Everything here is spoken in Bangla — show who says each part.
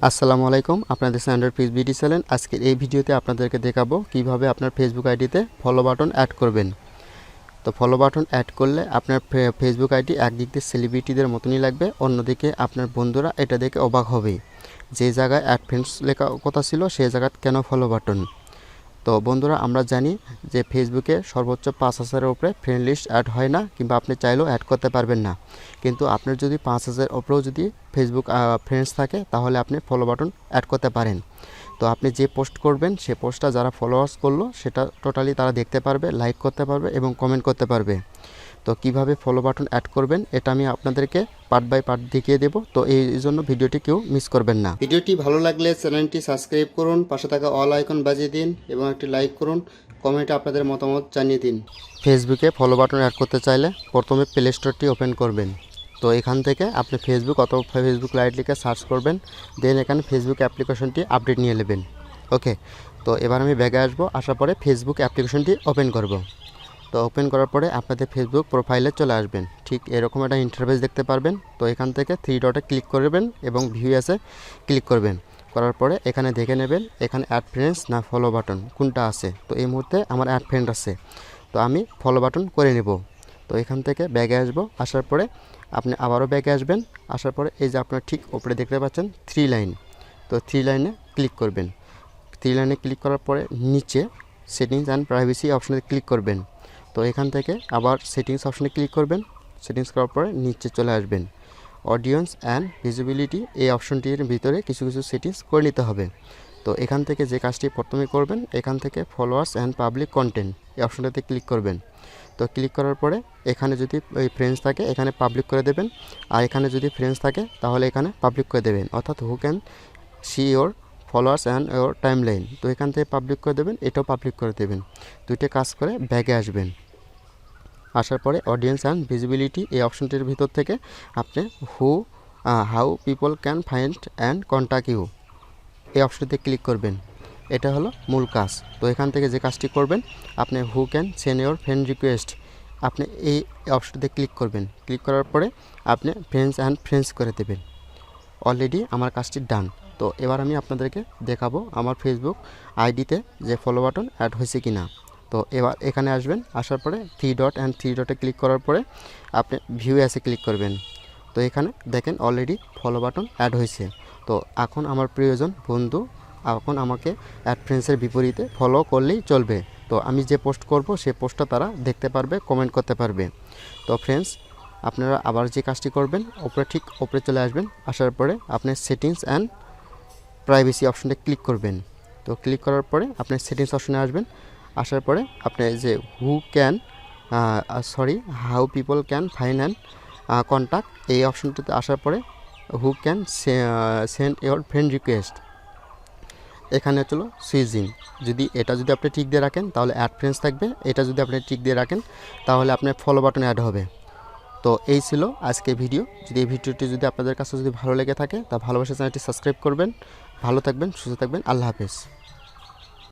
Speaker 1: আসসালামু আলাইকুম, আপনাদের স্ট্যান্ডার্ড পেজ বিডি চ্যানেল। আজকের এই ভিডিওতে আপনাদেরকে দেখাবো কিভাবে আপনার ফেসবুক আইডিতে ফলো বাটন অ্যাড করবেন। তো ফলো বাটন অ্যাড করলে আপনার ফেসবুক আইডি একদিক দিয়ে সেলিব্রিটিদের মতনই লাগবে, অন্যদিকে আপনার বন্ধুরা এটা দেখে অবাক হবে যে জায়গায় অ্যাড ফ্রেন্ডস লেখা কথা ছিল সেই জায়গায় কেন ফলো বাটন। তো বন্ধুরা, আমরা জানি যে ফেসবুকে সর্বোচ্চ 5,000-এর উপরে ফ্রেন্ড লিস্ট অ্যাড হয় না, কিংবা আপনি চাইলেও অ্যাড করতে পারবেন না। কিন্তু আপনার যদি 5,000 উপরেও যদি ফেসবুক ফ্রেন্ডস থাকে তাহলে আপনি ফলো বাটন অ্যাড করতে পারেন। তো আপনি যে পোস্ট করবেন সে পোস্টটা যারা ফলোয়ার্স করলো সেটা টোটালি তারা দেখতে পারবে, লাইক করতে পারবে এবং কমেন্ট করতে পারবে। তো কিভাবে ফলো বাটন অ্যাড করবেন এটা আমি আপনাদেরকে পার্ট বাই পার্ট দেখিয়ে দেব। তো এই জন্য ভিডিওটি কেউ মিস করবেন না। ভিডিওটি ভালো লাগলে চ্যানেলটি সাবস্ক্রাইব করুন, পাশে থাকা অল আইকন বাজিয়ে দিন এবং একটি লাইক করুন, কমেন্টে আপনাদের মতামত জানিয়ে দিন। ফেসবুকে ফলো বাটন অ্যাড করতে চাইলে প্রথমে প্লে স্টোরটি ওপেন করবেন। তো এখান থেকে আপনি ফেসবুক অথবা ফেসবুক লাইট লিখে সার্চ করবেন, দেন এখানে ফেসবুক অ্যাপ্লিকেশনটি আপডেট নিয়ে নেবেন। ওকে, তো এবার আমি ব্যাগে আসবো, আসার পরে ফেসবুক অ্যাপ্লিকেশনটি ওপেন করব। তো ওপেন করার পরে আপনাদের ফেসবুক প্রোফাইলে চলে আসবেন, ঠিক এরকম একটা ইন্টারফেস দেখতে পারবেন। তো এখান থেকে 3 ডটে ক্লিক করবেন এবং ভিউ এসে ক্লিক করবেন। করার পরে এখানে দেখে নেবেন এখানে অ্যাড ফ্রেন্ডস না ফলো বাটন কোনটা আছে। তো এই মুহূর্তে আমার অ্যাড ফ্রেন্ড আছে, তো আমি ফলো বাটন করে নেব। তো এখান থেকে ব্যাগে আসবো, আসার পরে আপনি আবারও ব্যাগে আসবেন। আসার পরে এই যে আপনার ঠিক ওপরে দেখতে পাচ্ছেন 3 লাইন, তো 3 লাইনে ক্লিক করবেন। 3 লাইনে ক্লিক করার পরে নিচে সেটিংস অ্যান্ড প্রাইভেসি অপশনে ক্লিক করবেন। তো এখান থেকে আবার সেটিংস অপশনে ক্লিক করবেন। সেটিংস করার পরে নিচে চলে আসবেন, অডিয়েন্স অ্যান্ড ভিজিবিলিটি এই অপশনটির ভিতরে কিছু কিছু সেটিংস করে নিতে হবে। তো এখান থেকে যে কাজটি প্রথমে করবেন, এখান থেকে ফলোয়ার্স অ্যান্ড পাবলিক কন্টেন্ট এই অপশনটাতে ক্লিক করবেন। তো ক্লিক করার পরে এখানে যদি ওই ফ্রেন্ডস থাকে এখানে পাবলিক করে দেবেন, আর এখানে যদি ফ্রেন্ডস থাকে তাহলে এখানে পাবলিক করে দেবেন, অর্থাৎ who can see your followers and your time line. তো এখান থেকে পাবলিক করে দেবেন, এটাও পাবলিক করে দেবেন। দুইটা কাজ করে ব্যাগে আসবেন। আসার পরে অডিয়েন্স অ্যান্ড ভিজিবিলিটি এই অপশনটির ভিতর থেকে আপনি how people can find and contact you এই অপশনটিতে ক্লিক করবেন। এটা হলো মূল কাজ। তো এখান থেকে যে কাজটি করবেন, আপনি who can send your friend request আপনি এই অপশনটিতে ক্লিক করবেন। ক্লিক করার পরে আপনি ফ্রেন্ডস অ্যান্ড ফ্রেন্ডস করে দেবেন। অলরেডি আমার কাজটি ডান। তো এবার আমি আপনাদেরকে দেখাবো আমার ফেসবুক আইডিতে যে ফলো বাটন অ্যাড হয়েছে কি না। তো এবার এখানে আসবেন, আসার পরে 3 ডট অ্যান্ড 3 ডটে ক্লিক করার পরে আপনি ভিউ অ্যাসে ক্লিক করবেন। তো এখানে দেখেন অলরেডি ফলো বাটন অ্যাড হয়েছে। তো এখন আমার প্রিয়জন বন্ধু এখন আমাকে অ্যাড ফ্রেন্ডসের বিপরীতে ফলো করলেই চলবে। তো আমি যে পোস্ট করব সেই পোস্টটা তারা দেখতে পারবে, কমেন্ট করতে পারবে। তো ফ্রেন্ডস, আপনারা আবার যে কাজটি করবেন, ঠিক ওপরে চলে আসবেন। আসার পরে আপনি সেটিংস অ্যান্ড প্রাইভেসি অপশনটা ক্লিক করবেন। তো ক্লিক করার পরে আপনি সেটিংস অপশনে আসবেন। আসার পরে আপনি যে how people can find and contact এই অপশনটিতে আসার পরে who can send your friend request এখানে চলো সুইজিং। এটা যদি আপনি টিক দিয়ে রাখেন তাহলে অ্যাড ফ্রেন্ডস থাকবে, এটা যদি আপনি টিক দিয়ে রাখেন তাহলে আপনার ফলো বাটন অ্যাড হবে। তো এই ছিল আজকে ভিডিও। যদি এই ভিডিওটি যদি আপনাদের কাছে যদি ভালো লেগে থাকে তা ভালোবাসা চ্যানেলটি সাবস্ক্রাইব করবেন। ভালো থাকবেন, সুস্থ থাকবেন, আল্লাহ হাফেজ।